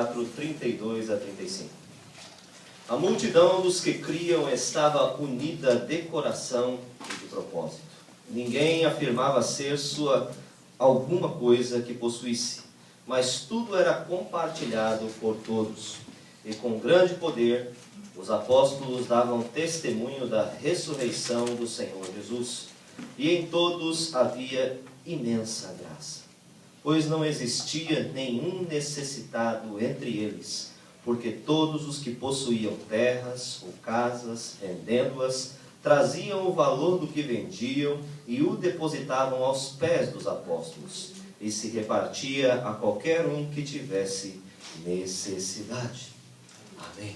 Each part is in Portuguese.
4, 32 a 35. A multidão dos que criam estava unida de coração e de propósito. Ninguém afirmava ser sua alguma coisa que possuísse, mas tudo era compartilhado por todos. E com grande poder, os apóstolos davam testemunho da ressurreição do Senhor Jesus. E em todos havia imensa graça, pois não existia nenhum necessitado entre eles, porque todos os que possuíam terras ou casas, vendendo-as, traziam o valor do que vendiam e o depositavam aos pés dos apóstolos, e se repartia a qualquer um que tivesse necessidade. Amém.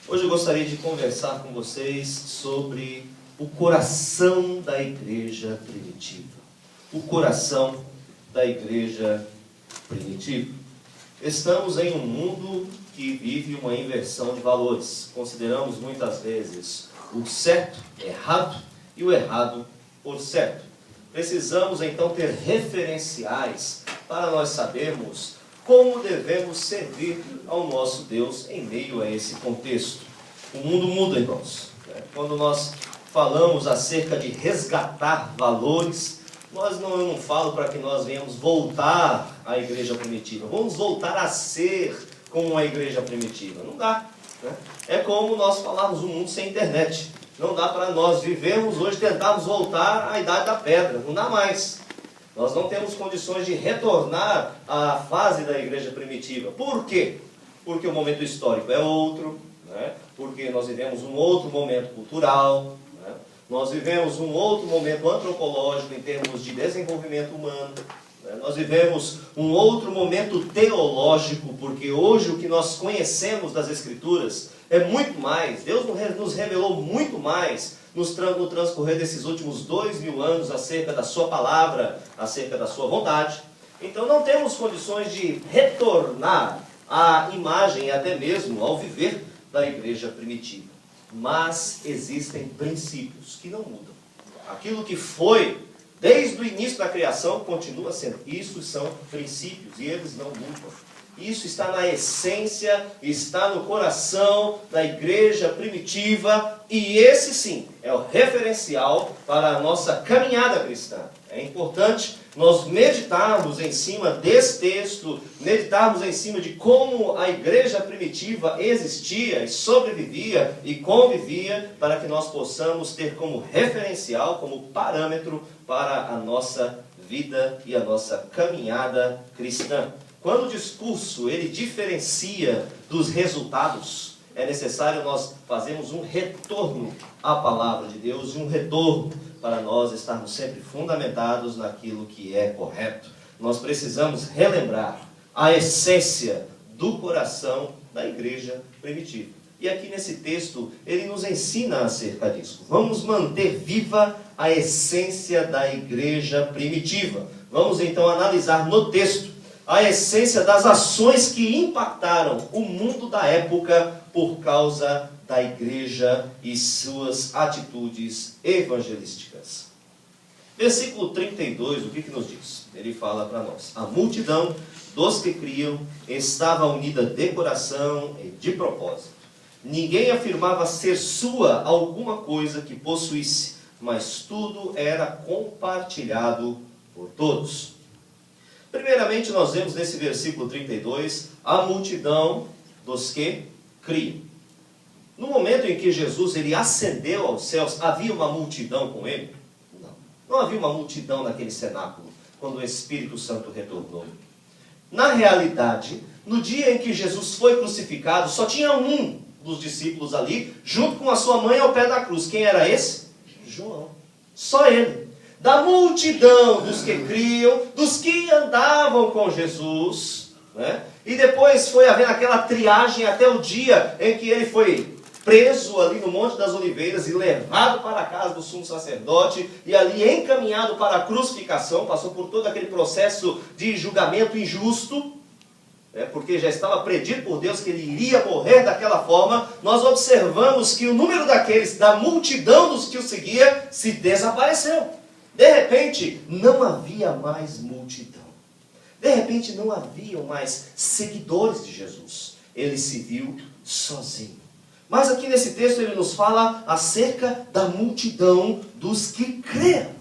Hoje eu gostaria de conversar com vocês sobre o coração da igreja primitiva. O coração da igreja primitiva. Estamos em um mundo que vive uma inversão de valores. Consideramos muitas vezes o certo errado e o errado por certo. Precisamos então ter referenciais para nós sabermos como devemos servir ao nosso Deus em meio a esse contexto. O mundo muda, irmãos. Quando nós falamos acerca de resgatar valores, eu não falo para que nós venhamos voltar à igreja primitiva. Vamos voltar a ser como uma igreja primitiva. Não dá. É como nós falarmos um mundo sem internet. Não dá para nós vivermos hoje, tentarmos voltar à idade da pedra. Não dá mais. Nós não temos condições de retornar à fase da igreja primitiva. Por quê? Porque o momento histórico é outro, porque nós vivemos um outro momento cultural, nós vivemos um outro momento antropológico em termos de desenvolvimento humano, nós vivemos um outro momento teológico, porque hoje o que nós conhecemos das Escrituras é muito mais. Deus nos revelou muito mais no transcorrer desses últimos 2000 anos acerca da sua palavra, acerca da sua vontade. Então não temos condições de retornar à imagem e até mesmo ao viver da igreja primitiva. Mas existem princípios que não mudam. Aquilo que foi desde o início da criação continua sendo. Isso são princípios e eles não mudam. Isso está na essência, está no coração da igreja primitiva, e esse sim é o referencial para a nossa caminhada cristã. É importante nós meditarmos em cima desse texto, meditarmos em cima de como a igreja primitiva existia e sobrevivia e convivia, para que nós possamos ter como referencial, como parâmetro para a nossa vida e a nossa caminhada cristã. Quando o discurso ele diferencia dos resultados, é necessário nós fazermos um retorno à palavra de Deus, um retorno para nós estarmos sempre fundamentados naquilo que é correto. Nós precisamos relembrar a essência do coração da igreja primitiva. E aqui nesse texto, ele nos ensina acerca disso. Vamos manter viva a essência da igreja primitiva. Vamos então analisar no texto a essência das ações que impactaram o mundo da época por causa da igreja e suas atitudes evangelísticas. Versículo 32, o que nos diz? Ele fala para nós: a multidão dos que criam estava unida de coração e de propósito. Ninguém afirmava ser sua alguma coisa que possuísse, mas tudo era compartilhado por todos. Primeiramente, nós vemos nesse versículo 32 a multidão dos que criam. No momento em que Jesus ele ascendeu aos céus, havia uma multidão com ele? Não havia uma multidão naquele cenáculo, quando o Espírito Santo retornou. Na realidade, no dia em que Jesus foi crucificado, só tinha um dos discípulos ali, junto com a sua mãe ao pé da cruz. Quem era esse? João. Só ele. Da multidão dos que criam, dos que andavam com Jesus, e depois foi havendo aquela triagem até o dia em que ele foi preso ali no Monte das Oliveiras e levado para a casa do sumo sacerdote e ali encaminhado para a crucificação. Passou por todo aquele processo de julgamento injusto, porque já estava predito por Deus que ele iria morrer daquela forma. Nós observamos que o número da multidão dos que o seguia se desapareceu. De repente, não havia mais multidão. De repente não haviam mais seguidores de Jesus. Ele se viu sozinho. Mas aqui nesse texto ele nos fala acerca da multidão dos que creram.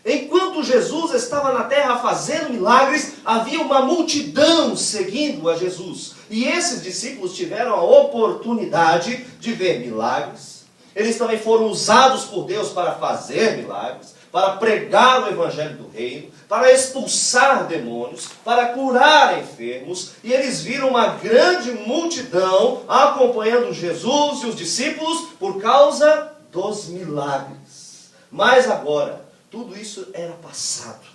Enquanto Jesus estava na terra fazendo milagres, havia uma multidão seguindo a Jesus. E esses discípulos tiveram a oportunidade de ver milagres. Eles também foram usados por Deus para fazer milagres, para pregar o evangelho do reino, para expulsar demônios, para curar enfermos. E eles viram uma grande multidão acompanhando Jesus e os discípulos por causa dos milagres. Mas agora, tudo isso era passado.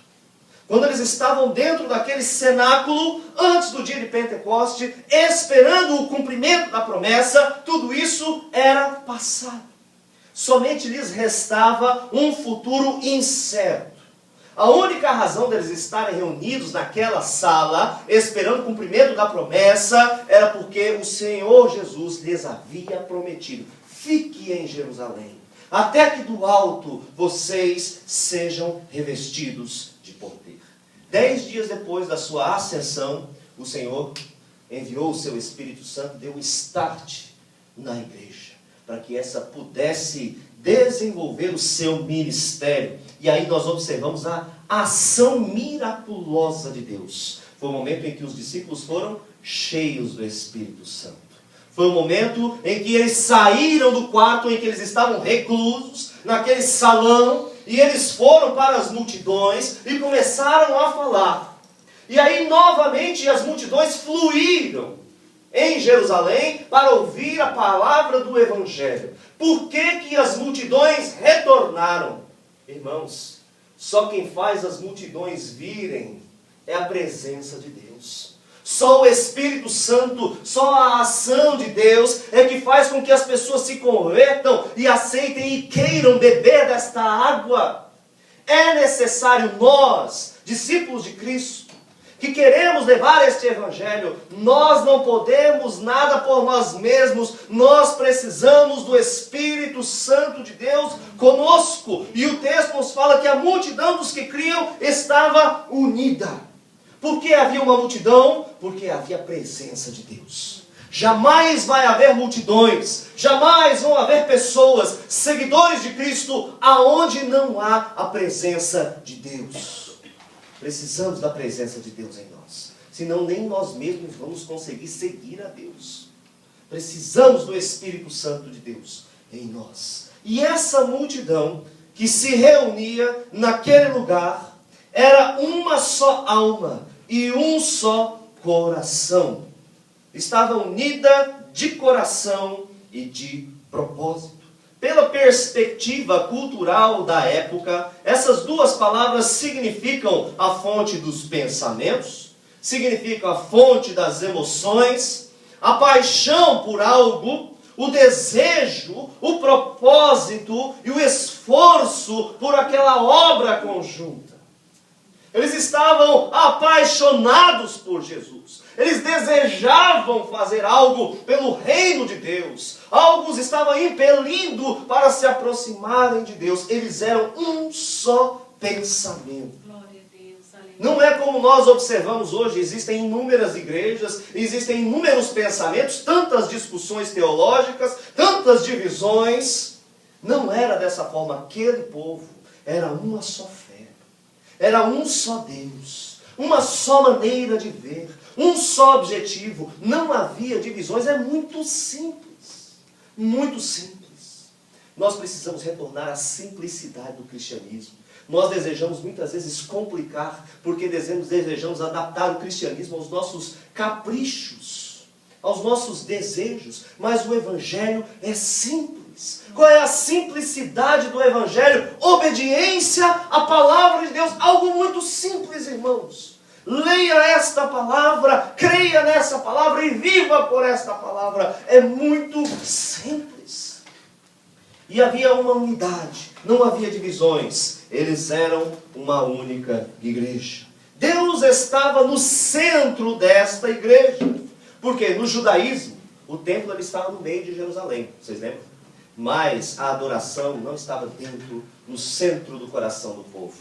Quando eles estavam dentro daquele cenáculo, antes do dia de Pentecoste, esperando o cumprimento da promessa, tudo isso era passado. Somente lhes restava um futuro incerto. A única razão deles estarem reunidos naquela sala, esperando o cumprimento da promessa, era porque o Senhor Jesus lhes havia prometido: fique em Jerusalém, até que do alto vocês sejam revestidos de poder. 10 dias depois da sua ascensão, o Senhor enviou o seu Espírito Santo, deu um start na igreja, para que essa pudesse desenvolver o seu ministério. E aí nós observamos a ação miraculosa de Deus. Foi o momento em que os discípulos foram cheios do Espírito Santo. Foi o momento em que eles saíram do quarto em que eles estavam reclusos, naquele salão, e eles foram para as multidões e começaram a falar. E aí novamente as multidões fluíram em Jerusalém para ouvir a palavra do Evangelho. Por que as multidões retornaram? Irmãos, só quem faz as multidões virem é a presença de Deus. Só o Espírito Santo, só a ação de Deus é que faz com que as pessoas se convertam e aceitem e queiram beber desta água. É necessário nós, discípulos de Cristo, que queremos levar este Evangelho, nós não podemos nada por nós mesmos, nós precisamos do Espírito Santo de Deus conosco. E o texto nos fala que a multidão dos que criam estava unida. Por que havia uma multidão? Porque havia a presença de Deus. Jamais vai haver multidões, jamais vão haver pessoas, seguidores de Cristo, aonde não há a presença de Deus. Precisamos da presença de Deus em nós. Senão nem nós mesmos vamos conseguir seguir a Deus. Precisamos do Espírito Santo de Deus em nós. E essa multidão que se reunia naquele lugar era uma só alma e um só coração. Estava unida de coração e de propósito. Pela perspectiva cultural da época, essas duas palavras significam a fonte dos pensamentos, significam a fonte das emoções, a paixão por algo, o desejo, o propósito e o esforço por aquela obra conjunta. Eles estavam apaixonados por Jesus. Eles desejavam fazer algo pelo reino de Deus. Algo os estava impelindo para se aproximarem de Deus. Eles eram um só pensamento. Glória a Deus, aleluia. Não é como nós observamos hoje. Existem inúmeras igrejas, existem inúmeros pensamentos, tantas discussões teológicas, tantas divisões. Não era dessa forma. Aquele povo era uma só fé. Era um só Deus, uma só maneira de ver, um só objetivo. Não havia divisões, é muito simples, muito simples. Nós precisamos retornar à simplicidade do cristianismo. Nós desejamos muitas vezes complicar, porque desejamos adaptar o cristianismo aos nossos caprichos, aos nossos desejos, mas o Evangelho é simples. Qual é a simplicidade do Evangelho? Obediência à palavra de Deus. Algo muito simples, irmãos. Leia esta palavra, creia nessa palavra e viva por esta palavra. É muito simples. E havia uma unidade, não havia divisões. Eles eram uma única igreja. Deus estava no centro desta igreja. Porque no judaísmo, o templo ele estava no meio de Jerusalém. Vocês lembram? Mas a adoração não estava dentro, no centro do coração do povo.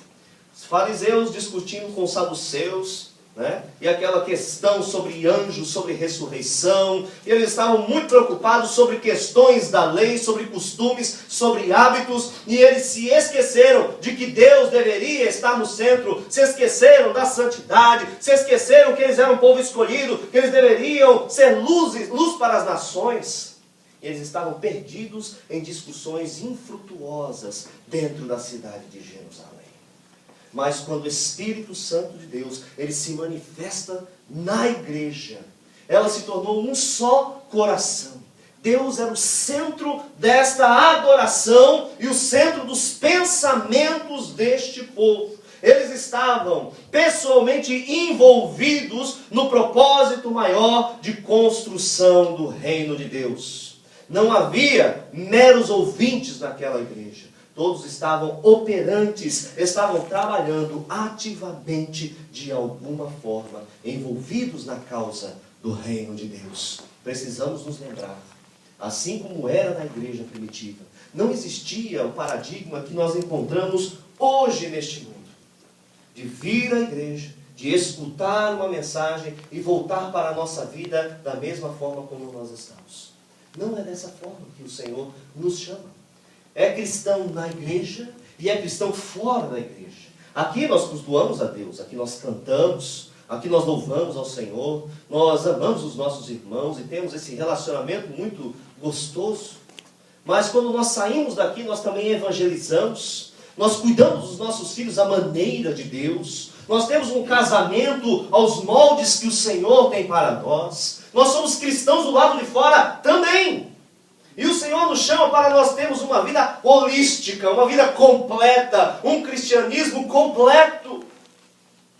Os fariseus discutindo com os saduceus, né? E aquela questão sobre anjos, sobre ressurreição, e eles estavam muito preocupados sobre questões da lei, sobre costumes, sobre hábitos, e eles se esqueceram de que Deus deveria estar no centro, se esqueceram da santidade, se esqueceram que eles eram um povo escolhido, que eles deveriam ser luz para as nações. Eles estavam perdidos em discussões infrutuosas dentro da cidade de Jerusalém. Mas quando o Espírito Santo de Deus, ele se manifesta na igreja, ela se tornou um só coração. Deus era o centro desta adoração e o centro dos pensamentos deste povo. Eles estavam pessoalmente envolvidos no propósito maior de construção do reino de Deus. Não havia meros ouvintes naquela igreja. Todos estavam operantes, estavam trabalhando ativamente de alguma forma, envolvidos na causa do reino de Deus. Precisamos nos lembrar, assim como era na igreja primitiva, não existia o paradigma que nós encontramos hoje neste mundo, de vir à igreja, de escutar uma mensagem e voltar para a nossa vida da mesma forma como nós estamos. Não é dessa forma que o Senhor nos chama. É cristão na igreja e é cristão fora da igreja. Aqui nós cultuamos a Deus, aqui nós cantamos, aqui nós louvamos ao Senhor, nós amamos os nossos irmãos e temos esse relacionamento muito gostoso. Mas quando nós saímos daqui, nós também evangelizamos, nós cuidamos dos nossos filhos à maneira de Deus, nós temos um casamento aos moldes que o Senhor tem para nós, nós somos cristãos do lado de fora também. E o Senhor nos chama para nós termos uma vida holística, uma vida completa, um cristianismo completo,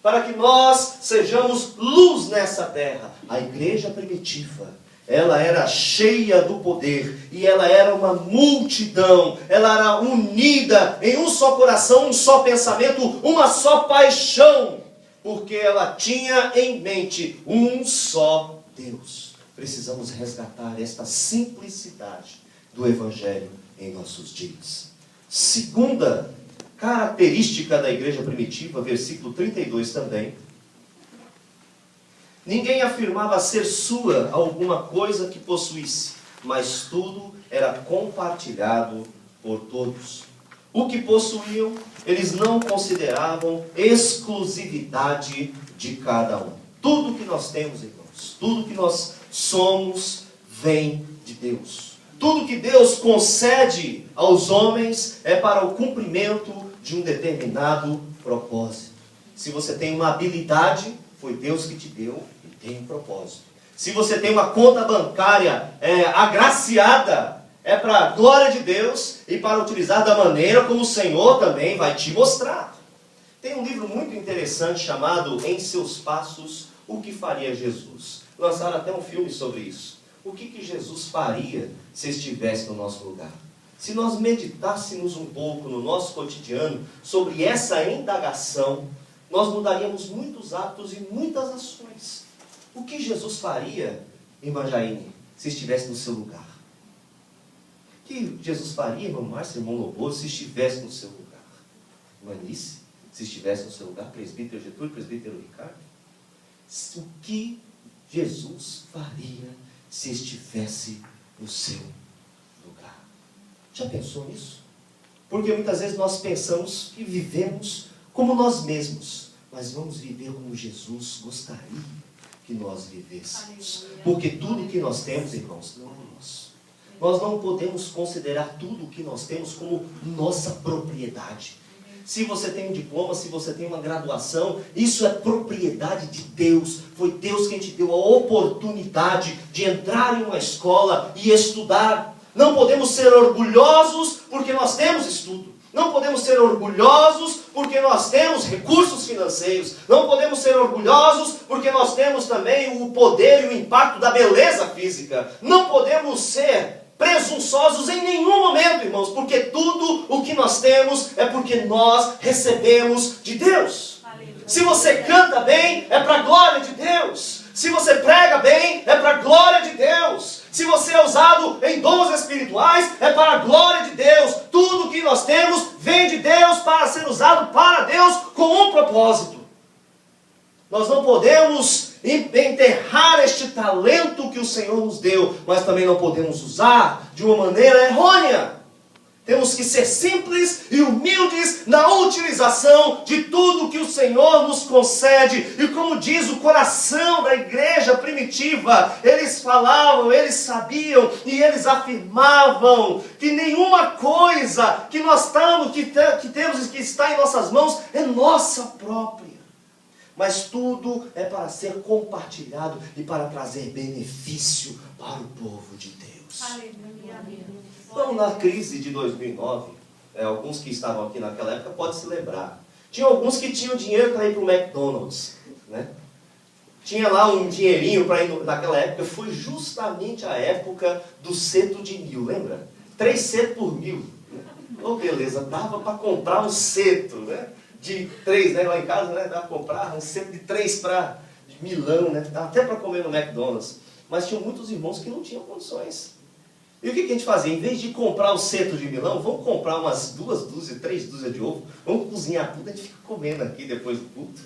para que nós sejamos luz nessa terra. A igreja primitiva, ela era cheia do poder, e ela era uma multidão, ela era unida em um só coração, um só pensamento, uma só paixão, porque ela tinha em mente um só Deus. Precisamos resgatar esta simplicidade do Evangelho em nossos dias. Segunda característica da igreja primitiva, versículo 32 também. Ninguém afirmava ser sua alguma coisa que possuísse, mas tudo era compartilhado por todos. O que possuíam, eles não consideravam exclusividade de cada um. Tudo que nós temos, irmãos, tudo que nós somos, vem de Deus. Tudo que Deus concede aos homens é para o cumprimento de um determinado propósito. Se você tem uma habilidade, foi Deus que te deu e tem um propósito. Se você tem uma conta bancária agraciada, é para a glória de Deus e para utilizar da maneira como o Senhor também vai te mostrar. Tem um livro muito interessante chamado Em Seus Passos, O que Faria Jesus? Lançaram até um filme sobre isso. O que Jesus faria se estivesse no nosso lugar? Se nós meditássemos um pouco no nosso cotidiano sobre essa indagação, nós mudaríamos muitos hábitos e muitas ações. O que Jesus faria, irmã Jaine, se estivesse no seu lugar? O que Jesus faria, irmão Márcio, irmão Lobo, se estivesse no seu lugar? Irmã Nice, se estivesse no seu lugar? Presbítero Getúlio, presbítero Ricardo? O que Jesus faria se estivesse no seu lugar? Já pensou nisso? Porque muitas vezes nós pensamos que vivemos como nós mesmos, mas vamos viver como Jesus gostaria que nós vivêssemos. Porque tudo que nós temos, irmãos, não é nosso. Nós não podemos considerar tudo o que nós temos como nossa propriedade. Se você tem um diploma, se você tem uma graduação, isso é propriedade de Deus. Foi Deus quem te deu a oportunidade de entrar em uma escola e estudar. Não podemos ser orgulhosos porque nós temos estudo. Não podemos ser orgulhosos porque nós temos recursos financeiros. Não podemos ser orgulhosos porque nós temos também o poder e o impacto da beleza física. Não podemos ser presunçosos em nenhum momento, irmãos, porque tudo o que nós temos é porque nós recebemos de Deus. Se você canta bem, é para a glória de Deus. Se você prega bem, é para a glória de Deus. Se você é usado em dons espirituais, é para a glória de Deus. Tudo que nós temos vem de Deus para ser usado para Deus com um propósito. Nós não podemos enterrar este talento que o Senhor nos deu, mas também não podemos usar de uma maneira errônea. Temos que ser simples e humildes na utilização de tudo que o Senhor nos concede. E como diz o coração da igreja primitiva, eles falavam, eles sabiam e eles afirmavam que nenhuma coisa que nós temos, que temos e que está em nossas mãos é nossa própria. Mas tudo é para ser compartilhado e para trazer benefício para o povo de Deus. Aleluia. Então, na crise de 2009, alguns que estavam aqui naquela época podem se lembrar. Tinha alguns que tinham dinheiro para ir para o McDonald's, né? Tinha lá um dinheirinho para ir naquela época. Foi justamente a época do ceto de 1000, lembra? 3 cetos por 1000. Oh, beleza, dava para comprar um ceto, né? De 3, né? Lá em casa, né? Dava para comprar um ceto de 3 para Milão, né? Dava até para comer no McDonald's. Mas tinham muitos irmãos que não tinham condições. E o que a gente fazia? Em vez de comprar o ceto de Milão, vamos comprar umas 2 dúzias, 3 dúzias de ovo, vamos cozinhar tudo, a gente fica comendo aqui depois do culto,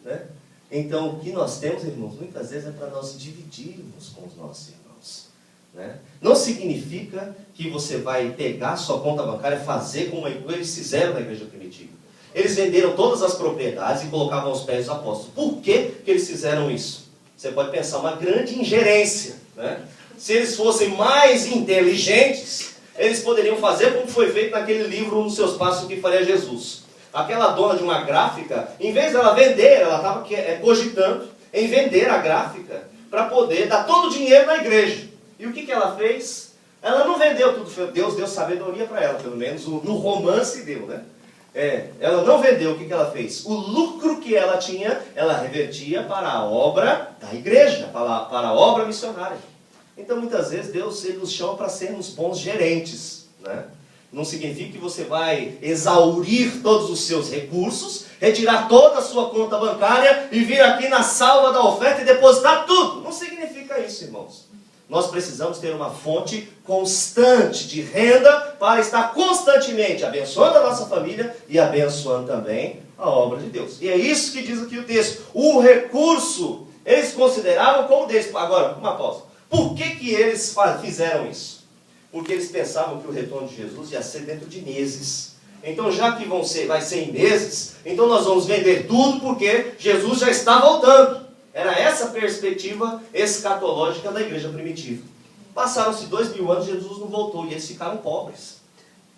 né? Então, o que nós temos, irmãos, muitas vezes é para nós dividirmos com os nossos irmãos, né? Não significa que você vai pegar a sua conta bancária e fazer como eles fizeram na igreja primitiva. Eles venderam todas as propriedades e colocavam aos pés dos apóstolos. Por que eles fizeram isso? Você pode pensar, uma grande ingerência, né? Se eles fossem mais inteligentes, eles poderiam fazer como foi feito naquele livro, Um dos Seus Passos, o que faria Jesus. Aquela dona de uma gráfica, em vez dela vender, ela estava cogitando em vender a gráfica para poder dar todo o dinheiro na igreja. E o que ela fez? Ela não vendeu tudo, Deus deu sabedoria para ela, pelo menos no romance deu, né? Ela não vendeu, o que ela fez? O lucro que ela tinha, ela revertia para a obra da igreja, para a obra missionária. Então, muitas vezes, Deus ele nos chama para sermos bons gerentes, né? Não significa que você vai exaurir todos os seus recursos, retirar toda a sua conta bancária e vir aqui na salva da oferta e depositar tudo. Não significa isso, irmãos. Nós precisamos ter uma fonte constante de renda para estar constantemente abençoando a nossa família e abençoando também a obra de Deus. E é isso que diz aqui o texto. O recurso, eles consideravam como deles. Agora, uma pausa. Por que eles fizeram isso? Porque eles pensavam que o retorno de Jesus ia ser dentro de meses. Então, já que vai ser em meses, então nós vamos vender tudo porque Jesus já está voltando. Era essa a perspectiva escatológica da igreja primitiva. Passaram-se 2000 anos, Jesus não voltou e eles ficaram pobres,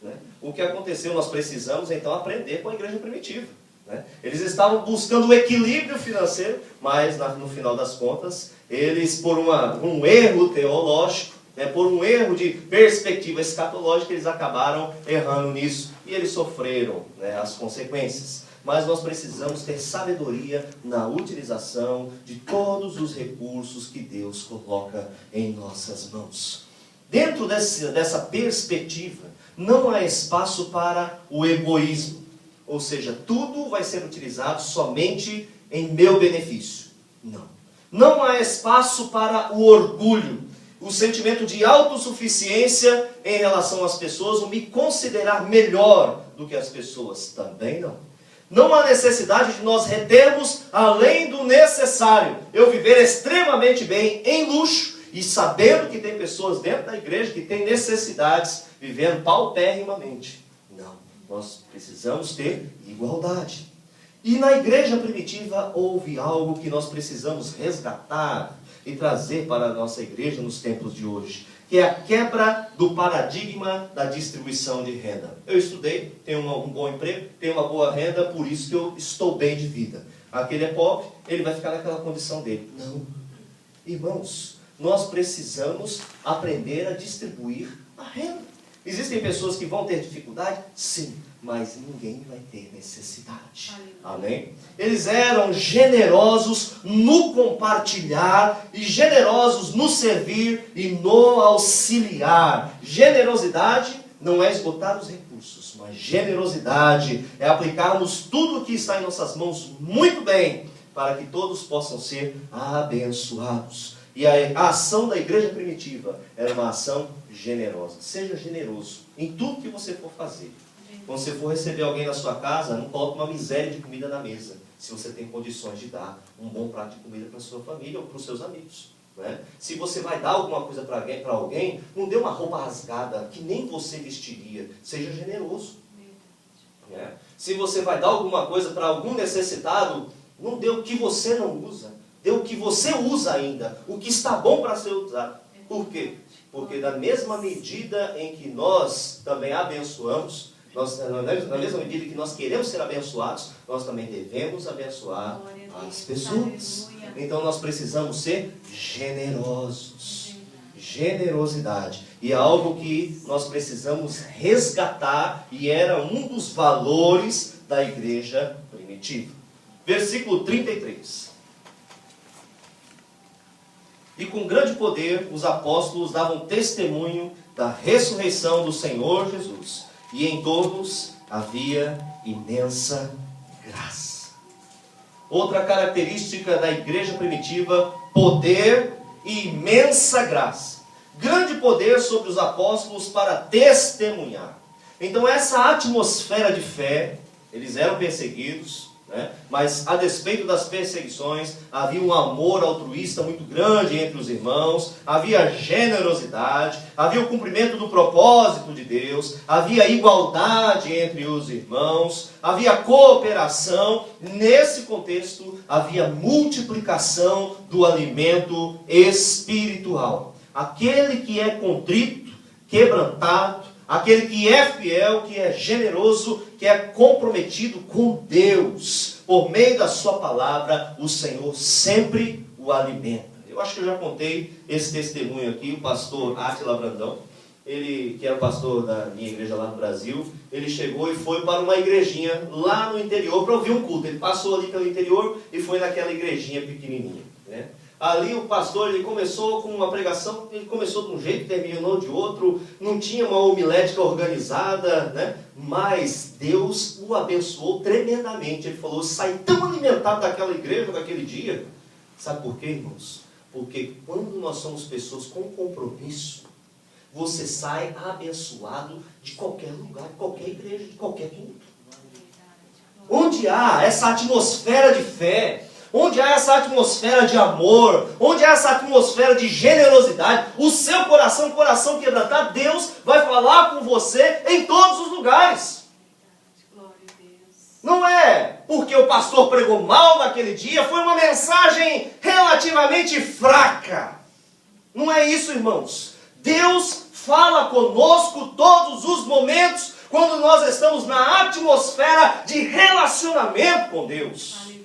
né? O que aconteceu? Nós precisamos então aprender com a igreja primitiva, né? Eles estavam buscando o equilíbrio financeiro, mas no final das contas, eles por um erro teológico, né, por um erro de perspectiva escatológica, eles acabaram errando nisso e eles sofreram, né, as consequências. Mas nós precisamos ter sabedoria na utilização de todos os recursos que Deus coloca em nossas mãos. Dentro dessa perspectiva, não há espaço para o egoísmo. Ou seja, tudo vai ser utilizado somente em meu benefício. Não. Não há espaço para o orgulho, o sentimento de autossuficiência em relação às pessoas, ou me considerar melhor do que as pessoas. Também não. Não há necessidade de nós retermos além do necessário. Eu viver extremamente bem, em luxo, e sabendo que tem pessoas dentro da igreja que têm necessidades, vivendo paupérrimamente. Não, nós precisamos ter igualdade. E na igreja primitiva houve algo que nós precisamos resgatar e trazer para a nossa igreja nos tempos de hoje, que é a quebra do paradigma da distribuição de renda. Eu estudei, tenho um bom emprego, tenho uma boa renda, por isso que eu estou bem de vida. Aquele é pobre, ele vai ficar naquela condição dele. Não. Irmãos, nós precisamos aprender a distribuir a renda. Existem pessoas que vão ter dificuldade? Sim, mas ninguém vai ter necessidade. Amém? Eles eram generosos no compartilhar e generosos no servir e no auxiliar. Generosidade não é esgotar os recursos, mas generosidade é aplicarmos tudo o que está em nossas mãos muito bem, para que todos possam ser abençoados. E a ação da igreja primitiva era uma ação generosa. Seja generoso em tudo que você for fazer. Quando você for receber alguém na sua casa, não coloque uma miséria de comida na mesa. se você tem condições de dar um bom prato de comida para a sua família ou para os seus amigos. Né? Se você vai dar alguma coisa para alguém, não dê uma roupa rasgada que nem você vestiria. Seja generoso. Né? Se você vai dar alguma coisa para algum necessitado, não dê o que você não usa. Dê o que você usa ainda. O que está bom para ser usado. Por quê? Porque da mesma medida em que nós também abençoamos, na mesma medida que nós queremos ser abençoados, nós também devemos abençoar as pessoas. Então nós precisamos ser generosos. Generosidade. E é algo que nós precisamos resgatar, e era um dos valores da igreja primitiva. Versículo 33. E com grande poder os apóstolos davam testemunho da ressurreição do Senhor Jesus. E em todos havia imensa graça. Outra característica da igreja primitiva: poder e imensa graça. Grande poder sobre os apóstolos para testemunhar. Então essa atmosfera de fé, eles eram perseguidos, né? Mas a despeito das perseguições, havia um amor altruísta muito grande entre os irmãos, havia generosidade, havia o cumprimento do propósito de Deus, havia igualdade entre os irmãos, havia cooperação. Nesse contexto, havia multiplicação do alimento espiritual. Aquele que é contrito, quebrantado, aquele que é fiel, que é generoso, que é comprometido com Deus, por meio da sua palavra, o Senhor sempre o alimenta. Eu acho que eu já contei esse testemunho aqui. O pastor Átila Brandão, ele, que era o pastor da minha igreja lá no Brasil, ele chegou e foi para uma igrejinha lá no interior para ouvir um culto. Ele passou ali pelo interior e foi naquela igrejinha pequenininha, né? Ali o pastor, ele começou com uma pregação, ele começou de um jeito, terminou de outro, não tinha uma homilética organizada, né? Mas Deus o abençoou tremendamente. Ele falou: sai tão alimentado daquela igreja, daquele dia. Sabe por quê, irmãos? Porque quando nós somos pessoas com compromisso, você sai abençoado de qualquer lugar, de qualquer igreja, de qualquer culto. Onde há essa atmosfera de fé, onde há essa atmosfera de amor, onde há essa atmosfera de generosidade, o seu coração, coração quebrantado, Deus vai falar com você em todos os lugares. Não é porque o pastor pregou mal naquele dia, foi uma mensagem relativamente fraca. Não é isso, irmãos. Deus fala conosco todos os momentos, quando nós estamos na atmosfera de relacionamento com Deus.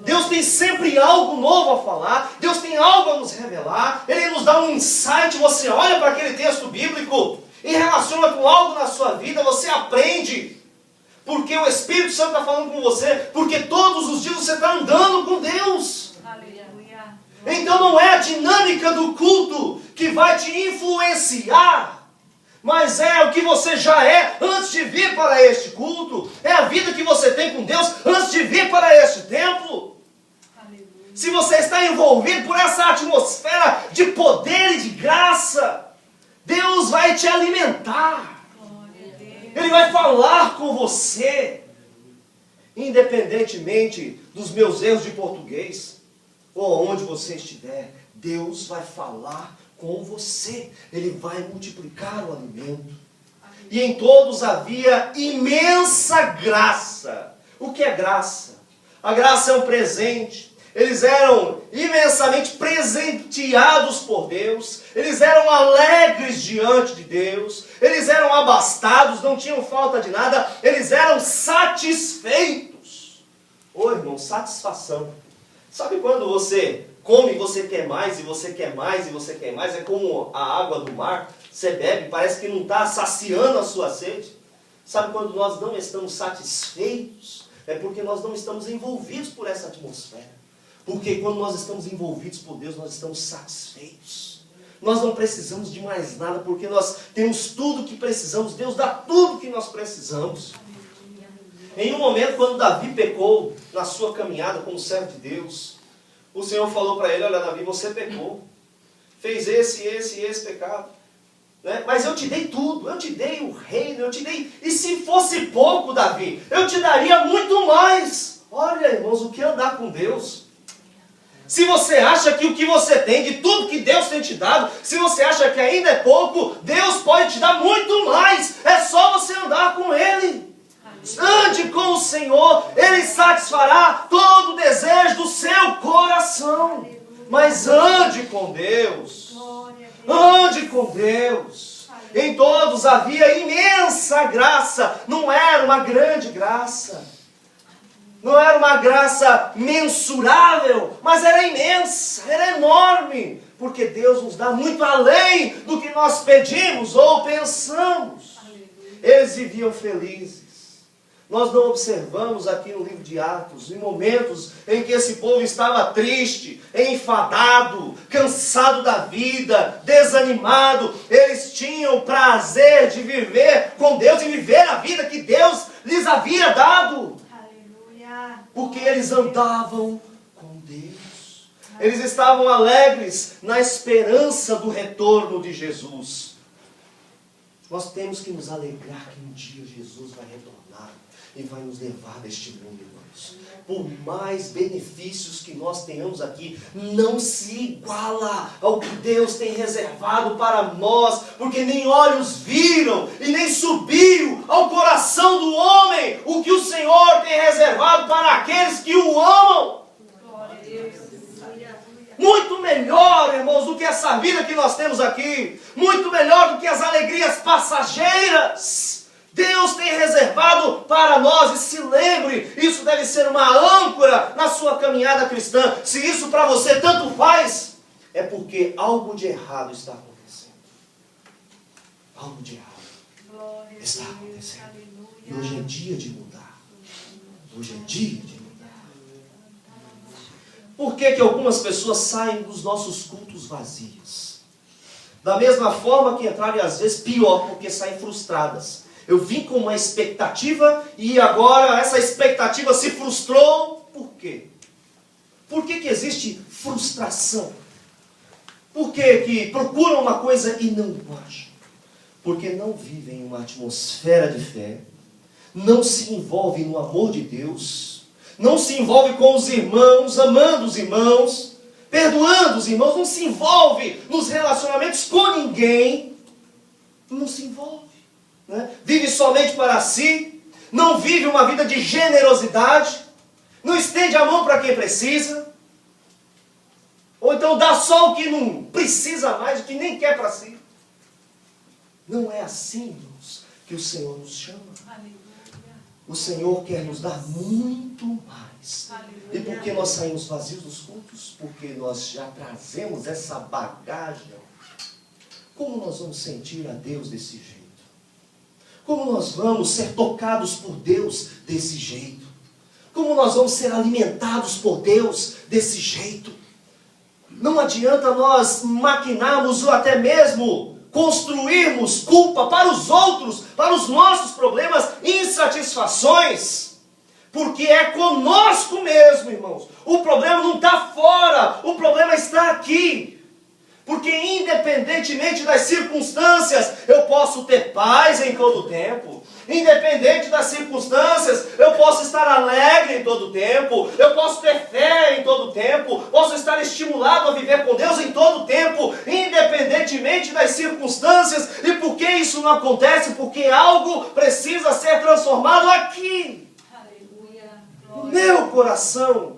Deus tem sempre algo novo a falar, Deus tem algo a nos revelar, Ele nos dá um insight. Você olha para aquele texto bíblico e relaciona com algo na sua vida, você aprende, porque o Espírito Santo está falando com você, porque todos os dias você está andando com Deus. Aleluia. Então não é a dinâmica do culto que vai te influenciar, mas é o que você já é antes de vir para este culto, é a vida que você tem com Deus antes de vir para este templo. Se você está envolvido por essa atmosfera de poder e de graça, Deus vai te alimentar. Ele vai falar com você. Independentemente dos meus erros de português, ou onde você estiver, Deus vai falar com você. Ele vai multiplicar o alimento. E em todos havia imensa graça. O que é graça? A graça é um presente. Eles eram imensamente presenteados por Deus. Eles eram alegres diante de Deus. Eles eram abastados, não tinham falta de nada. Eles eram satisfeitos. Ô irmão, satisfação. Sabe quando você come e você quer mais, e você quer mais, e você quer mais? É como a água do mar. Você bebe, parece que não está saciando a sua sede. Sabe quando nós não estamos satisfeitos? É porque nós não estamos envolvidos por essa atmosfera. Porque quando nós estamos envolvidos por Deus, nós estamos satisfeitos. Nós não precisamos de mais nada, porque nós temos tudo que precisamos. Deus dá tudo que nós precisamos. Em um momento, quando Davi pecou na sua caminhada como servo de Deus, o Senhor falou para ele: olha, Davi, você pecou. Fez esse e esse pecado. Né? Mas eu te dei tudo. Eu te dei o reino, eu te dei... E se fosse pouco, Davi, eu te daria muito mais. Olha, irmãos, o que é andar com Deus? Se você acha que o que você tem, de tudo que Deus tem te dado, se você acha que ainda é pouco, Deus pode te dar muito mais. É só você andar com Ele. Ande com o Senhor, Ele satisfará todo o desejo do seu coração. Mas ande com Deus. Ande com Deus. Em todos havia imensa graça. Não era uma grande graça. Não era uma graça mensurável, mas era imensa, era enorme. Porque Deus nos dá muito além do que nós pedimos ou pensamos. Eles viviam felizes. Nós não observamos aqui no livro de Atos, em momentos em que esse povo estava triste, enfadado, cansado da vida, desanimado. Eles tinham prazer de viver com Deus e viver a vida que Deus lhes havia dado. Porque eles andavam com Deus. Eles estavam alegres na esperança do retorno de Jesus. Nós temos que nos alegrar que um dia Jesus vai retornar e vai nos levar deste mundo, irmãos. Por mais benefícios que nós tenhamos aqui, não se iguala ao que Deus tem reservado para nós, porque nem olhos viram e nem subiu ao coração do homem o que o Senhor tem reservado para aqueles que o amam. Muito melhor, irmãos, do que essa vida que nós temos aqui. Muito melhor do que as alegrias passageiras. Deus tem reservado para nós, e se lembre, isso deve ser uma âncora na sua caminhada cristã. Se isso para você tanto faz, é porque algo de errado está acontecendo. Algo de errado está acontecendo. E hoje é dia de mudar. Hoje é dia de mudar. Por que algumas pessoas saem dos nossos cultos vazios? Da mesma forma que entraram, e às vezes pior, porque saem frustradas. Eu vim com uma expectativa e agora essa expectativa se frustrou. Por quê? Por que existe frustração? Por que procuram uma coisa e não acham? Porque não vivem uma atmosfera de fé, não se envolvem no amor de Deus, não se envolvem com os irmãos, amando os irmãos, perdoando os irmãos, não se envolve nos relacionamentos com ninguém, não se envolve. Vive somente para si, não vive uma vida de generosidade, não estende a mão para quem precisa, ou então dá só o que não precisa mais, o que nem quer para si. Não é assim, irmãos, que o Senhor nos chama. O Senhor quer nos dar muito mais. E por que nós saímos vazios dos cultos? Porque nós já trazemos essa bagagem. Como nós vamos sentir a Deus desse jeito? Como nós vamos ser tocados por Deus desse jeito? Como nós vamos ser alimentados por Deus desse jeito? Não adianta nós maquinarmos ou até mesmo construirmos culpa para os outros, para os nossos problemas e insatisfações. Porque é conosco mesmo, irmãos. O problema não está fora, o problema está aqui. Porque independentemente das circunstâncias, eu posso ter paz em todo o tempo. Independente das circunstâncias, eu posso estar alegre em todo o tempo. Eu posso ter fé em todo o tempo. Posso estar estimulado a viver com Deus em todo o tempo. Independentemente das circunstâncias. E por que isso não acontece? Porque algo precisa ser transformado aqui. No meu coração.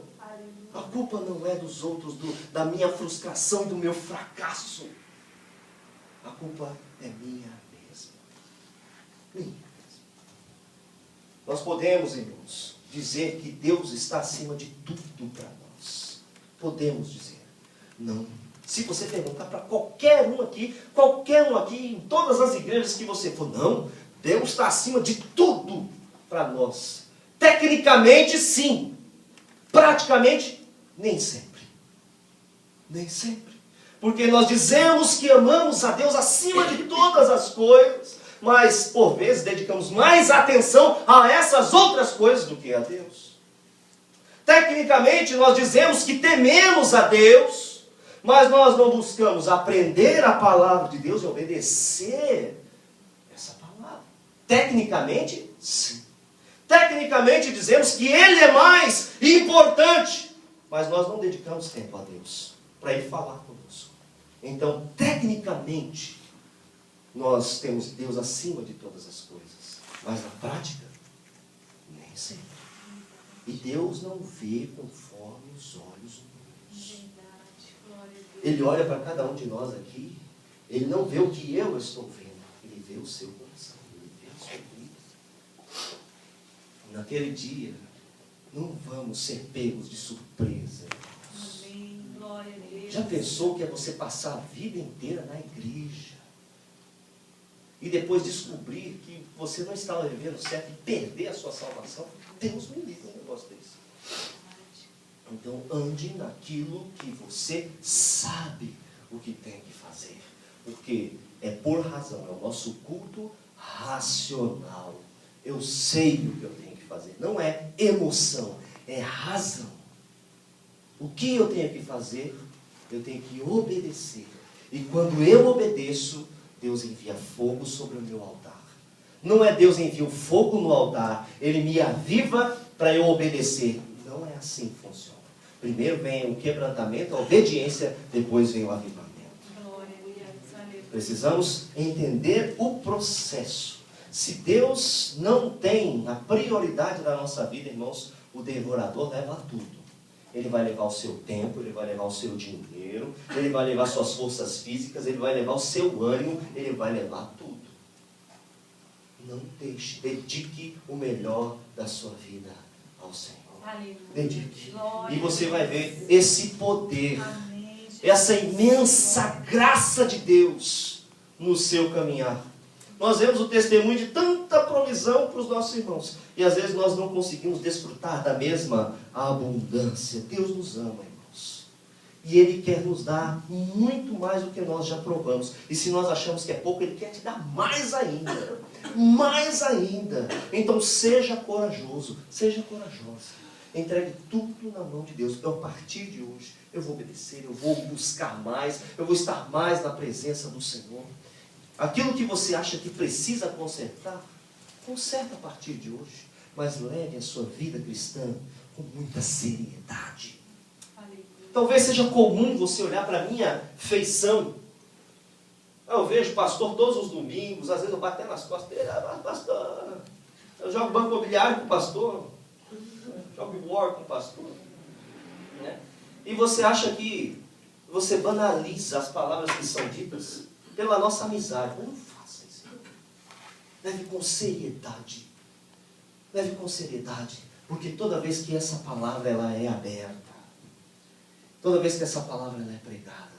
A culpa não é dos outros, da minha frustração e do meu fracasso. A culpa é minha mesma. Minha mesma. Nós podemos, irmãos, dizer que Deus está acima de tudo para nós. Podemos dizer. Não. Se você perguntar para qualquer um aqui, em todas as igrejas que você for, não, Deus está acima de tudo para nós. Tecnicamente, sim. Praticamente, nem sempre. Nem sempre. Porque nós dizemos que amamos a Deus acima de todas as coisas, mas por vezes dedicamos mais atenção a essas outras coisas do que a Deus. Tecnicamente nós dizemos que tememos a Deus, mas nós não buscamos aprender a palavra de Deus e obedecer essa palavra. Tecnicamente, sim. Tecnicamente dizemos que Ele é mais importante, mas nós não dedicamos tempo a Deus para Ele falar conosco. Então, tecnicamente, nós temos Deus acima de todas as coisas, mas na prática, nem sempre. E Deus não vê conforme os olhos humanos. Ele olha para cada um de nós aqui, Ele não vê o que eu estou vendo, Ele vê o seu coração, Ele vê a sua vida. Naquele dia, não vamos ser pegos de surpresa, irmãos. Amém. Glória a Deus. Já pensou que é você passar a vida inteira na igreja e depois descobrir que você não estava vivendo certo e perder a sua salvação? Deus me livre um negócio desse. Então ande naquilo que você sabe o que tem que fazer, porque é por razão, é o nosso culto racional. Eu sei o que eu tenho que fazer, não é emoção, é razão. O que eu tenho que fazer? Eu tenho que obedecer. E quando eu obedeço, Deus envia fogo sobre o meu altar. Não é Deus envia o fogo no altar, Ele me aviva para eu obedecer. Não é assim que funciona. Primeiro vem o quebrantamento, a obediência, depois vem o avivamento. Precisamos entender o processo. Se Deus não tem a prioridade da nossa vida, irmãos, o devorador leva tudo. Ele vai levar o seu tempo, ele vai levar o seu dinheiro, ele vai levar suas forças físicas, ele vai levar o seu ânimo, ele vai levar tudo. Não deixe, dedique o melhor da sua vida ao Senhor. Dedique. E você vai ver esse poder, essa imensa graça de Deus no seu caminhar. Nós vemos o testemunho de tanta provisão para os nossos irmãos. E às vezes nós não conseguimos desfrutar da mesma abundância. Deus nos ama, irmãos. E Ele quer nos dar muito mais do que nós já provamos. E se nós achamos que é pouco, Ele quer te dar mais ainda. Mais ainda. Então seja corajoso, seja corajosa. Entregue tudo na mão de Deus. Então, a partir de hoje, eu vou obedecer, eu vou buscar mais, eu vou estar mais na presença do Senhor. Aquilo que você acha que precisa consertar, conserta a partir de hoje. Mas leve a sua vida cristã com muita seriedade. Talvez seja comum você olhar para a minha feição. Eu vejo pastor todos os domingos, às vezes eu bato até nas costas dele, pastor, eu jogo banco imobiliário com o pastor, jogo war com o pastor. Né? E você acha que você banaliza as palavras que são ditas pela nossa amizade. Mas não faça isso. Leve com seriedade. Leve com seriedade. Porque toda vez que essa palavra ela é aberta, toda vez que essa palavra ela é pregada,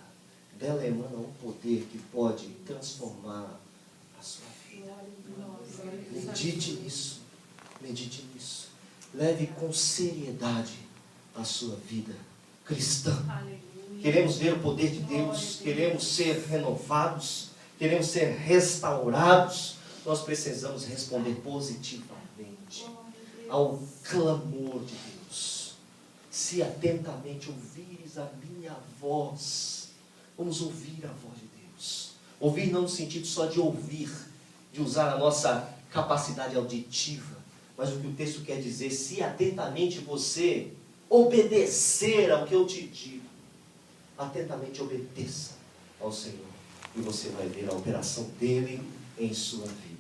dela emana um poder que pode transformar a sua vida. Medite nisso. Medite nisso. Leve com seriedade a sua vida cristã. Queremos ver o poder de Deus, queremos ser renovados, queremos ser restaurados. Nós precisamos responder positivamente ao clamor de Deus. Se atentamente ouvires a minha voz, vamos ouvir a voz de Deus. Ouvir não no sentido só de ouvir, de usar a nossa capacidade auditiva, mas o que o texto quer dizer, se atentamente você obedecer ao que eu te digo, atentamente obedeça ao Senhor, e você vai ver a operação dele em sua vida.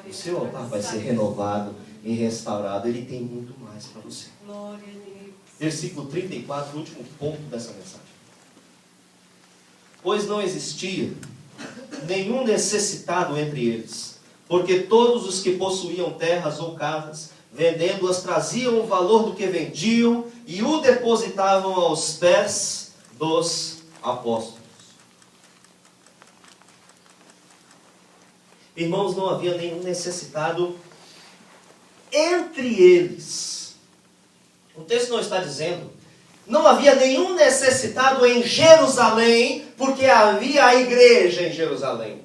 O seu altar vai ser renovado e restaurado. Ele tem muito mais para você. Versículo 34, último ponto dessa mensagem. Pois não existia nenhum necessitado entre eles, porque todos os que possuíam terras ou casas, vendendo-as, traziam o valor do que vendiam e o depositavam aos pés dos apóstolos. Irmãos, não havia nenhum necessitado entre eles. O texto não está dizendo, não havia nenhum necessitado em Jerusalém, porque havia a igreja em Jerusalém.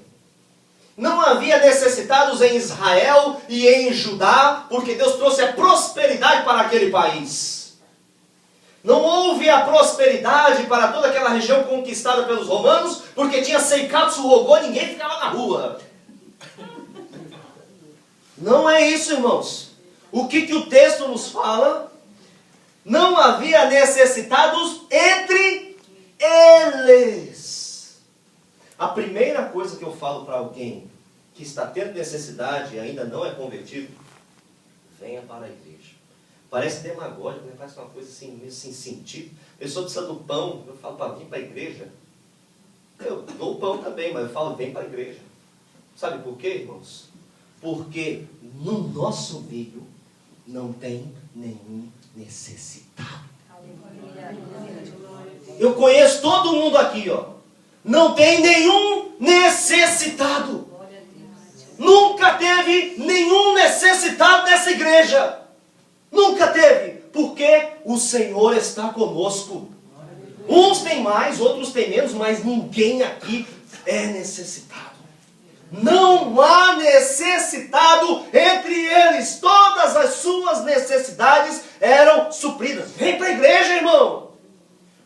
Não havia necessitados em Israel e em Judá, porque Deus trouxe a prosperidade para aquele país. Não houve a prosperidade para toda aquela região conquistada pelos romanos, porque tinha Seikatsu Rogô, ninguém ficava na rua. Não é isso, irmãos. O que o texto nos fala? Não havia necessitados entre eles. A primeira coisa que eu falo para alguém que está tendo necessidade e ainda não é convertido, venha para a igreja. Parece demagógico, né? Parece uma coisa assim, meio sem sentido. A pessoa precisa do pão, eu falo para vir para a igreja. Eu dou o pão também, mas eu falo, vem para a igreja. Sabe por quê, irmãos? Porque no nosso meio não tem nenhum necessitado. Eu conheço todo mundo aqui, ó. Não tem nenhum necessitado. Nunca teve nenhum necessitado nessa igreja. Nunca teve. Porque o Senhor está conosco. Uns têm mais, outros têm menos, mas ninguém aqui é necessitado. Não há necessitado entre eles. Todas as suas necessidades eram supridas. Vem para a igreja, irmão.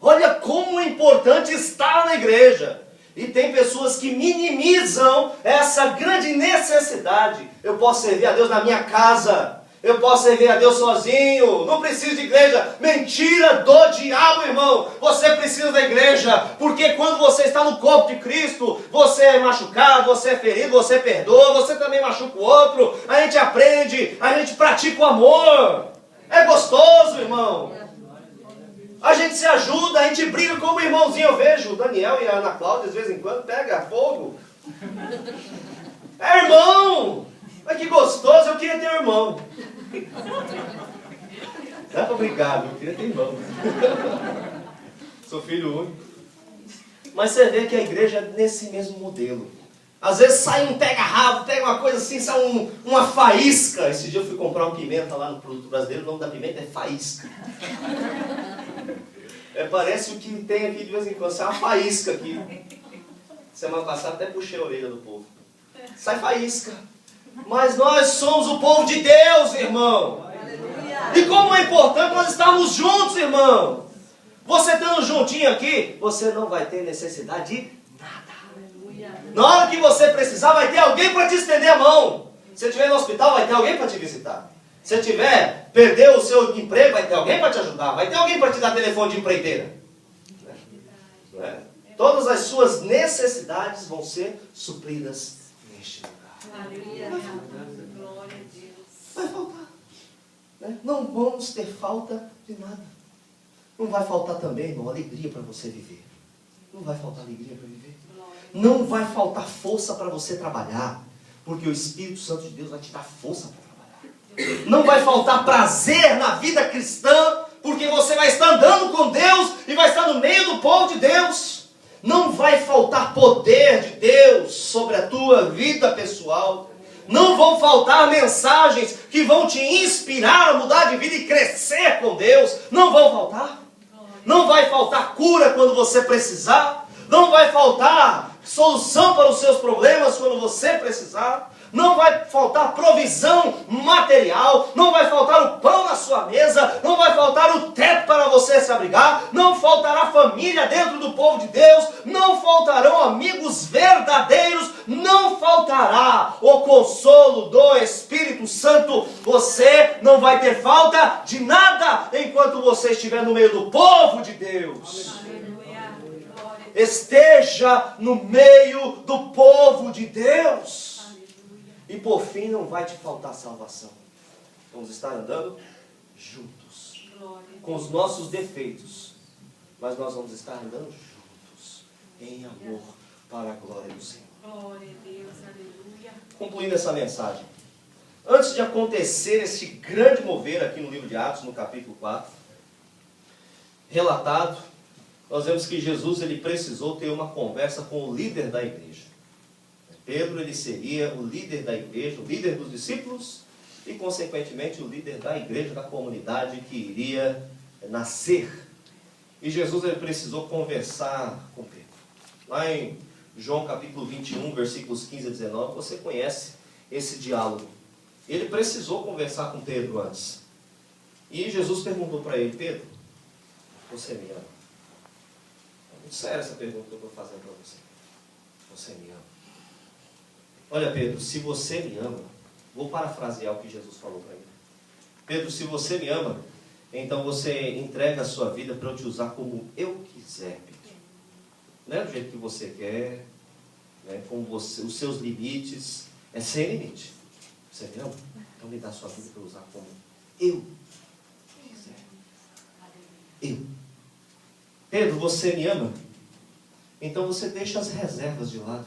Olha como é importante estar na igreja. E tem pessoas que minimizam essa grande necessidade. Eu posso servir a Deus na minha casa. Eu posso servir a Deus sozinho. Não preciso de igreja. Mentira do diabo, irmão. Você precisa da igreja. Porque quando você está no corpo de Cristo, você é machucado, você é ferido, você perdoa, você também machuca o outro. A gente aprende, a gente pratica o amor. É gostoso, irmão. A gente se ajuda, a gente briga como irmãozinho. Eu vejo o Daniel e a Ana Cláudia, de vez em quando, pega fogo. É irmão! Mas que gostoso, eu queria ter irmão. Não é para brigar, eu queria ter irmão. Sou filho único. Mas você vê que a igreja é nesse mesmo modelo. Às vezes sai um pega-rabo, pega uma coisa assim, sai uma faísca. Esse dia eu fui comprar uma pimenta lá no produto brasileiro, o nome da pimenta é faísca. Parece o que tem aqui de vez em quando, sai uma faísca aqui. Semana passada até puxei a orelha do povo. Sai faísca. Mas nós somos o povo de Deus, irmão. E como é importante nós estarmos juntos, irmão. Você estando juntinho aqui, você não vai ter necessidade de nada. Na hora que você precisar, vai ter alguém para te estender a mão. Se você estiver no hospital, vai ter alguém para te visitar. Se você perdeu o seu emprego, vai ter alguém para te ajudar. Vai ter alguém para te dar telefone de empreiteira. Não é? Todas as suas necessidades vão ser supridas neste lugar. Aleluia. Glória a Deus. Vai faltar. Né? Não vamos ter falta de nada. Não vai faltar também, irmão, alegria para você viver. Não vai faltar alegria para viver. Não vai faltar força para você trabalhar. Porque o Espírito Santo de Deus vai te dar força para trabalhar. Não vai faltar prazer na vida cristã. Porque você vai estar andando com Deus e vai estar no meio do povo de Deus. Não vai faltar poder de Deus sobre a tua vida pessoal. Não vão faltar mensagens que vão te inspirar a mudar de vida e crescer com Deus. Não vão faltar. Não vai faltar cura quando você precisar. Não vai faltar solução para os seus problemas quando você precisar. Não vai faltar provisão material, não vai faltar o pão na sua mesa, não vai faltar o teto para você se abrigar, não faltará família dentro do povo de Deus, não faltarão amigos verdadeiros, não faltará o consolo do Espírito Santo. Você não vai ter falta de nada enquanto você estiver no meio do povo de Deus. Esteja no meio do povo de Deus. E por fim não vai te faltar salvação. Vamos estar andando juntos. Com os nossos defeitos. Mas nós vamos estar andando juntos. Em amor para a glória do Senhor. Glória a Deus, aleluia. Concluindo essa mensagem. Antes de acontecer esse grande mover aqui no livro de Atos, no capítulo 4. Relatado. Nós vemos que Jesus ele precisou ter uma conversa com o líder da igreja. Pedro ele seria o líder da igreja, o líder dos discípulos e, consequentemente, o líder da igreja, da comunidade que iria nascer. E Jesus ele precisou conversar com Pedro. Lá em João capítulo 21, versículos 15 a 19, você conhece esse diálogo. Ele precisou conversar com Pedro antes. E Jesus perguntou para ele: Pedro, você me ama? É muito séria essa pergunta que eu estou fazendo para você. Você me ama? Olha, Pedro, se você me ama, vou parafrasear o que Jesus falou para ele. Pedro, se você me ama, então você entrega a sua vida para eu te usar como eu quiser, Pedro. Não é do jeito que você quer, né? Com você, os seus limites, é sem limite. Você me ama? Então me dá a sua vida para eu usar como eu quiser. Eu. Pedro, você me ama? Então você deixa as reservas de lado.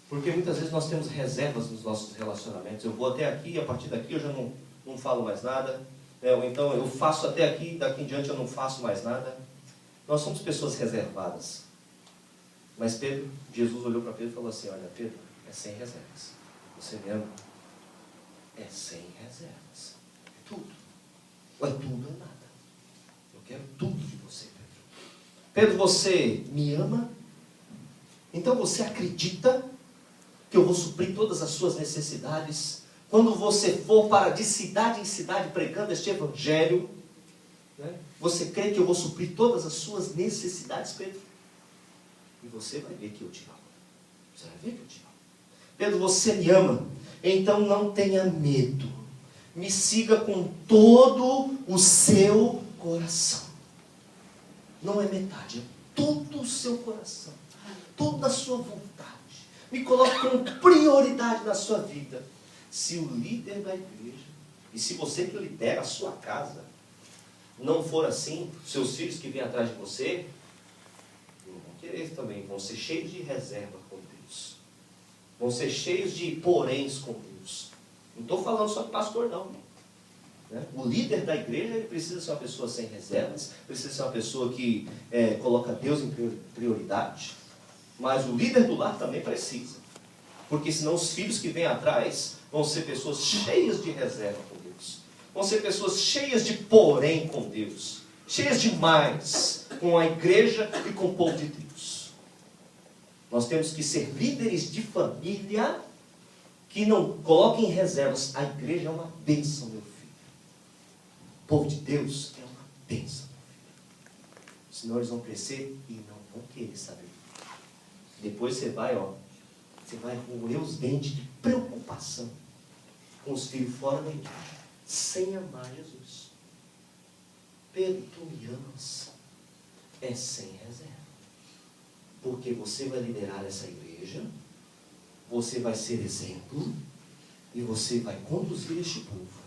Porque muitas vezes nós temos reservas nos nossos relacionamentos. Eu vou até aqui, a partir daqui eu já não falo mais nada. Ou então eu faço até aqui, daqui em diante eu não faço mais nada. Nós somos pessoas reservadas. Mas Pedro, Jesus olhou para Pedro e falou assim: olha, Pedro, é sem reservas. Você me ama? É sem reservas. É tudo. Ou é tudo ou nada. Eu quero tudo de você, Pedro. Pedro, você me ama? Então você acredita que eu vou suprir todas as suas necessidades? Quando você for para de cidade em cidade pregando este evangelho, né, você crê que eu vou suprir todas as suas necessidades, Pedro? E você vai ver que eu te amo. Você vai ver que eu te amo. Pedro, você me ama? Então não tenha medo. Me siga com todo o seu coração. Não é metade, é todo o seu coração. Toda a sua vontade. Me coloque como prioridade na sua vida. Se o líder da igreja, e se você que lidera a sua casa, não for assim, seus filhos que vêm atrás de você, não vão querer também, vão ser cheios de reserva com Deus. Vão ser cheios de poréns com Deus. Não estou falando só de pastor, não. Né? O líder da igreja, ele precisa ser uma pessoa sem reservas, precisa ser uma pessoa que coloca Deus em prioridade. Mas o líder do lar também precisa. Porque senão os filhos que vêm atrás vão ser pessoas cheias de reserva com Deus. Vão ser pessoas cheias de porém com Deus. Cheias de mais com a igreja e com o povo de Deus. Nós temos que ser líderes de família que não coloquem reservas. A igreja é uma bênção, meu filho. O povo de Deus é uma bênção, meu filho. Senão eles vão crescer e não vão querer saber. Depois você vai roer os dentes de preocupação com os filhos fora da igreja, sem amar Jesus. Pedro, tu me amas? É sem reserva. Porque você vai liderar essa igreja, você vai ser exemplo, e você vai conduzir este povo.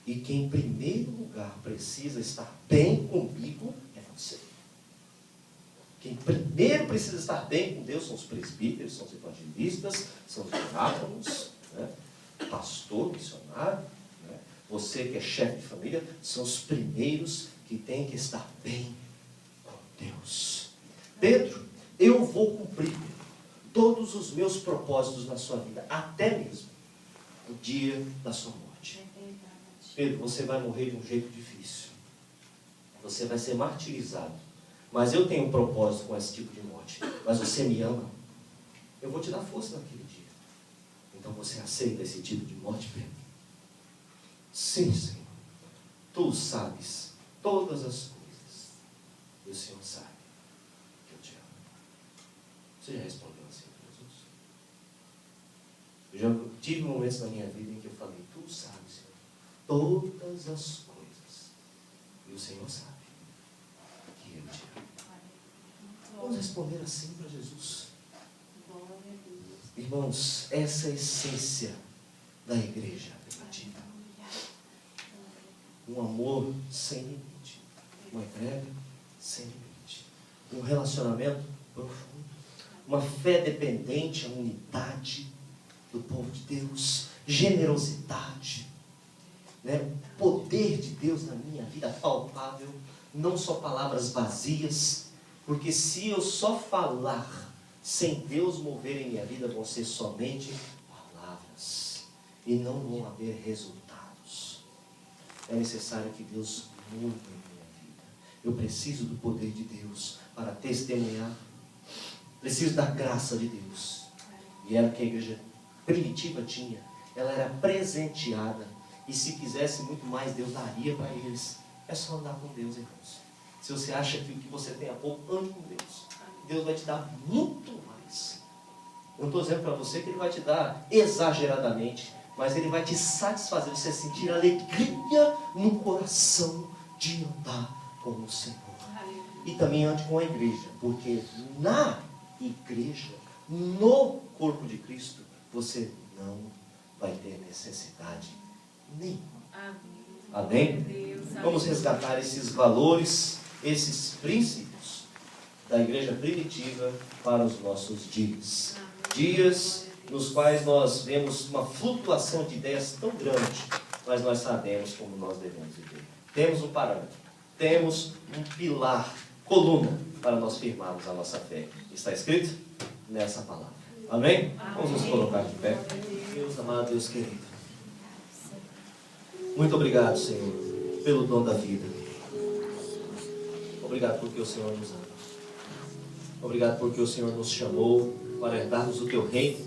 E quem em primeiro lugar precisa estar bem comigo é você. Quem primeiro precisa estar bem com Deus são os presbíteros, são os evangelistas, são os diáconos, né? Pastor, missionário, né? Você que é chefe de família, são os primeiros que têm que estar bem com Deus. Pedro, eu vou cumprir todos os meus propósitos na sua vida, até mesmo o dia da sua morte. Pedro, você vai morrer de um jeito difícil. Você vai ser martirizado. Mas eu tenho um propósito com esse tipo de morte. Mas você me ama? Eu vou te dar força naquele dia. Então você aceita esse tipo de morte, Pedro? Sim, Senhor. Tu sabes todas as coisas. E o Senhor sabe que eu te amo. Você já respondeu assim para Jesus? Eu já tive momentos na minha vida em que eu falei: tu sabes, Senhor, todas as coisas. E o Senhor sabe que eu te amo. Vamos responder assim para Jesus. Irmãos, essa é a essência da igreja primitiva. Um amor sem limite. Uma entrega sem limite. Um relacionamento profundo. Uma fé dependente, a unidade do povo de Deus. Generosidade. Né? O poder de Deus na minha vida palpável. Não só palavras vazias. Porque se eu só falar sem Deus mover em minha vida, vão ser somente palavras. E não vão haver resultados. É necessário que Deus mude em minha vida. Eu preciso do poder de Deus para testemunhar. Preciso da graça de Deus. E era o que a igreja primitiva tinha. Ela era presenteada. E se quisesse muito mais, Deus daria para eles. É só andar com Deus, irmãos. Se você acha que o que você tem é pouco, ande com Deus. Deus vai te dar muito mais. Eu não estou dizendo para você que Ele vai te dar exageradamente. mas Ele vai te satisfazer, você sentir alegria no coração de andar com o Senhor. E também ande com a igreja, porque na igreja, no corpo de Cristo, você não vai ter necessidade nenhuma. Amém? Vamos resgatar esses valores, esses princípios da igreja primitiva para os nossos dias. Dias nos quais nós vemos uma flutuação de ideias tão grande, mas nós sabemos como nós devemos viver. Temos um parâmetro, temos um pilar, coluna, para nós firmarmos a nossa fé. Está escrito nessa palavra. Amém? Vamos nos colocar de pé. Deus amado, Deus querido, muito obrigado, Senhor, pelo dom da vida. Obrigado porque o Senhor nos ama. Obrigado porque o Senhor nos chamou para herdarmos o Teu reino,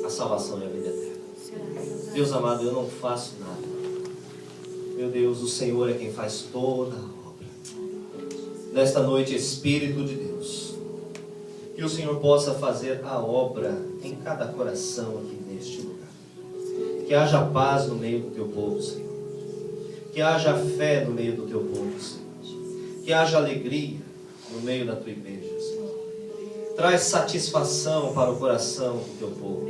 a salvação e a vida eterna. Deus amado, eu não faço nada. Meu Deus, o Senhor é quem faz toda a obra. Nesta noite, Espírito de Deus, que o Senhor possa fazer a obra em cada coração aqui neste lugar. Que haja paz no meio do Teu povo, Senhor. Que haja fé no meio do Teu povo, Senhor. Que haja alegria no meio da Tua igreja, Senhor. Traz satisfação para o coração do Teu povo.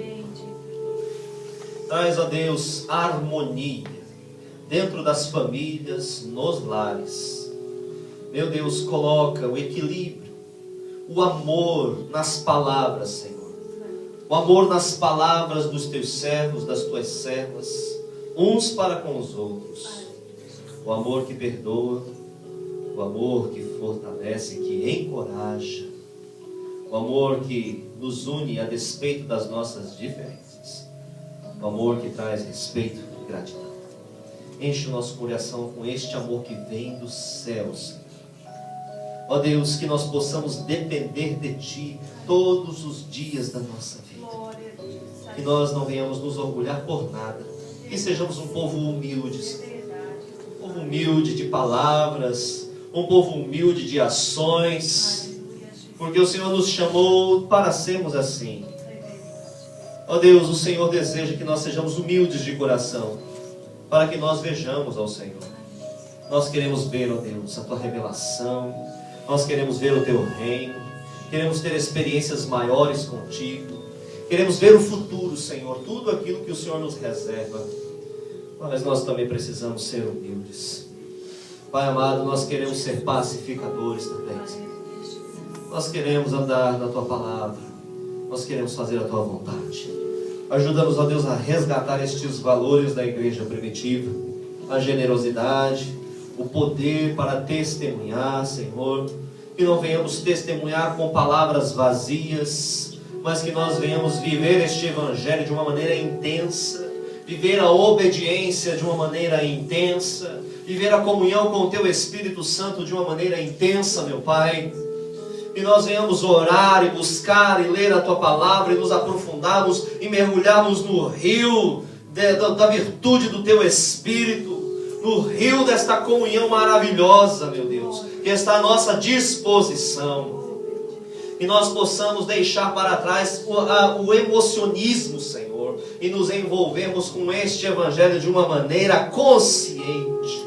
Traz, ó Deus, harmonia dentro das famílias, nos lares. Meu Deus, coloca o equilíbrio, o amor nas palavras, Senhor. O amor nas palavras dos Teus servos, das Tuas servas, uns para com os outros. O amor que perdoa, o amor que fortalece, que encoraja, o amor que nos une a despeito das nossas diferenças, o amor que traz respeito e gratidão. Enche o nosso coração com este amor que vem dos céus. Ó Deus, que nós possamos depender de Ti todos os dias da nossa vida. Que nós não venhamos nos orgulhar por nada. Que sejamos um povo humilde, um povo humilde de palavras, um povo humilde de ações, porque o Senhor nos chamou para sermos assim. Ó Deus, o Senhor deseja que nós sejamos humildes de coração, para que nós vejamos ao Senhor. Nós queremos ver, ó Deus, a Tua revelação, nós queremos ver o Teu reino, queremos ter experiências maiores contigo, queremos ver o futuro, Senhor, tudo aquilo que o Senhor nos reserva, mas nós também precisamos ser humildes. Pai amado, nós queremos ser pacificadores também, Senhor. Nós queremos andar na Tua palavra, nós queremos fazer a Tua vontade. Ajuda-nos, ó Deus, a resgatar estes valores da igreja primitiva, a generosidade, o poder para testemunhar, Senhor. Que não venhamos testemunhar com palavras vazias, mas que nós venhamos viver este evangelho de uma maneira intensa, viver a obediência de uma maneira intensa, viver a comunhão com o Teu Espírito Santo de uma maneira intensa, meu Pai. Que nós venhamos orar e buscar e ler a Tua palavra e nos aprofundarmos e mergulharmos no rio da virtude do Teu Espírito, no rio desta comunhão maravilhosa, meu Deus, que está à nossa disposição. Que nós possamos deixar para trás o emocionismo, Senhor, e nos envolvermos com este evangelho de uma maneira consciente.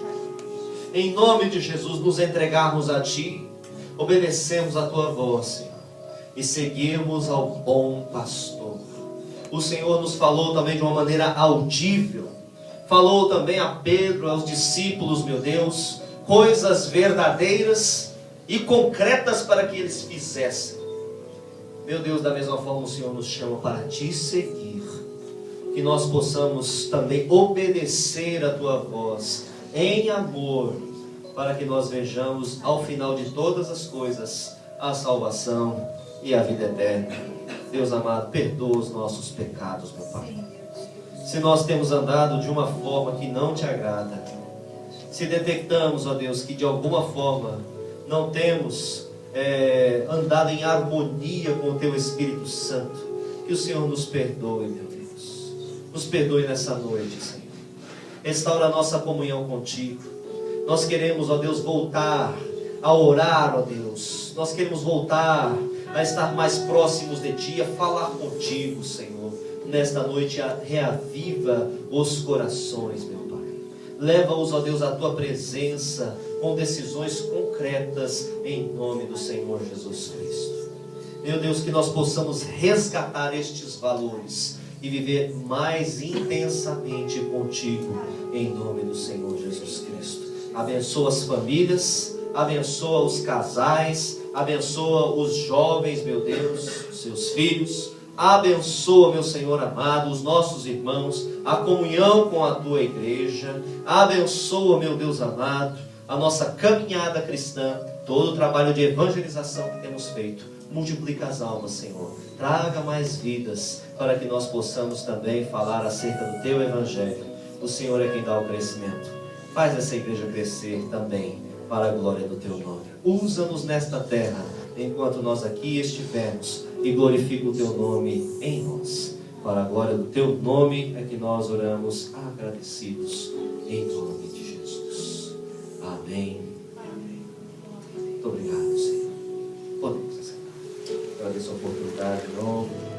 Em nome de Jesus, nos entregarmos a Ti, obedecemos a Tua voz, Senhor, e seguirmos ao bom pastor. O Senhor nos falou também de uma maneira audível, falou também a Pedro, aos discípulos, meu Deus, coisas verdadeiras e concretas para que eles fizessem. Meu Deus, da mesma forma o Senhor nos chama para Te seguir, que nós possamos também obedecer a Tua voz em amor, para que nós vejamos ao final de todas as coisas a salvação e a vida eterna. Deus amado, perdoa os nossos pecados, meu Pai. Se nós temos andado de uma forma que não Te agrada, se detectamos, ó Deus, que de alguma forma não temos andado em harmonia com o Teu Espírito Santo, que o Senhor nos perdoe, meu Deus. Nos perdoe nessa noite, Senhor. Restaura a nossa comunhão contigo. Nós queremos, ó Deus, voltar a orar, ó Deus. Nós queremos voltar a estar mais próximos de Ti, a falar contigo, Senhor. Nesta noite, reaviva os corações, meu Pai. Leva-os, ó Deus, à Tua presença, com decisões concretas, em nome do Senhor Jesus Cristo. Meu Deus, que nós possamos resgatar estes valores e viver mais intensamente contigo, em nome do Senhor Jesus Cristo. Abençoa as famílias, abençoa os casais, abençoa os jovens, meu Deus, seus filhos. Abençoa, meu Senhor amado, os nossos irmãos, a comunhão com a Tua igreja. Abençoa, meu Deus amado, a nossa caminhada cristã, todo o trabalho de evangelização que temos feito. Multiplica as almas, Senhor. Traga mais vidas para que nós possamos também falar acerca do Teu Evangelho. O Senhor é quem dá o crescimento. Faz essa igreja crescer também para a glória do Teu nome. Usa-nos nesta terra enquanto nós aqui estivermos e glorifica o Teu nome em nós. Para a glória do Teu nome é que nós oramos agradecidos em nome de Jesus. Amém. Amém. Muito obrigado, Senhor. Podemos. Agradeço a oportunidade de novo.